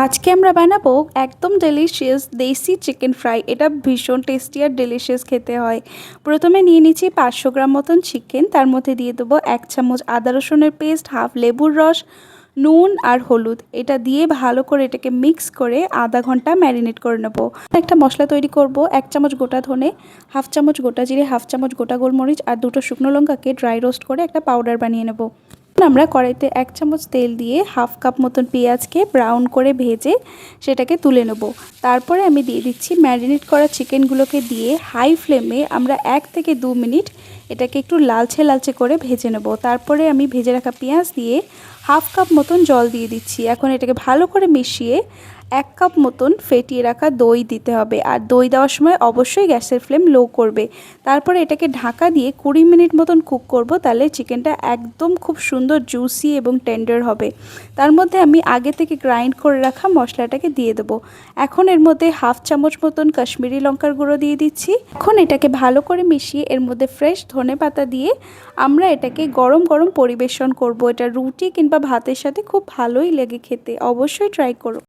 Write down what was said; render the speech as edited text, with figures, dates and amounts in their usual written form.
আজকে আমরা বানাবো একদম ডেলিশিয়াস দেশি চিকেন ফ্রাই। এটা ভীষণ টেস্টি আর ডেলিশিয়াস খেতে হয়। প্রথমে নিয়ে নিচ্ছি 500 গ্রাম মতন চিকেন, তার মধ্যে দিয়ে দেবো 1 চামচ আদা রসুনের পেস্ট, হাফ লেবুর রস, নুন আর হলুদ। এটা দিয়ে ভালো করে এটাকে মিক্স করে আধা ঘন্টা ম্যারিনেট করে নেবো। একটা মশলা তৈরি করব। 1 চামচ গোটা ধনে, হাফ চামচ গোটা জিরে, হাফ চামচ গোটা গোলমরিচ আর 2টো শুকনো লঙ্কাকে ড্রাই রোস্ট করে একটা পাউডার বানিয়ে নেব। আমরা কড়াইতে 1 চামচ তেল দিয়ে হাফ কাপ মতন পেঁয়াজকে ব্রাউন করে ভেজে সেটাকে তুলে নেব। তারপরে আমি দিয়ে দিচ্ছি ম্যারিনেট করা চিকেনগুলোকে দিয়ে হাই ফ্লেমে আমরা 1 থেকে 2 মিনিট এটাকে একটু লালচে লালচে করে ভেজে নেব। তারপরে আমি ভেজে রাখা পেঁয়াজ দিয়ে হাফ কাপ মতন জল দিয়ে দিচ্ছি। এখন এটাকে ভালো করে মিশিয়ে 1 কাপ মতন ফেটিয়ে রাখা দই দিতে হবে। আর দই দেওয়ার সময় অবশ্যই গ্যাসের ফ্লেম লো করবে। তারপরে এটাকে ঢাকা দিয়ে 20 মিনিট মতন কুক করব। তাহলে চিকেনটা একদম খুব সুন্দর জুসি এবং টেন্ডার হবে। তার মধ্যে আমি আগে থেকে গ্রাইন্ড করে রাখা মশলাটাকে দিয়ে দেবো। এখন এর মধ্যে হাফ চামচ মতন কাশ্মীরি লঙ্কার গুঁড়ো দিয়ে দিচ্ছি। এখন এটাকে ভালো করে মিশিয়ে এর মধ্যে ফ্রেশ ধনেপাতা দিয়ে আমরা এটাকে গরম গরম পরিবেশন করব। এটা রুটি কিংবা ভাতের সাথে খুব ভালোই লেগে খেতে। অবশ্যই ট্রাই করো।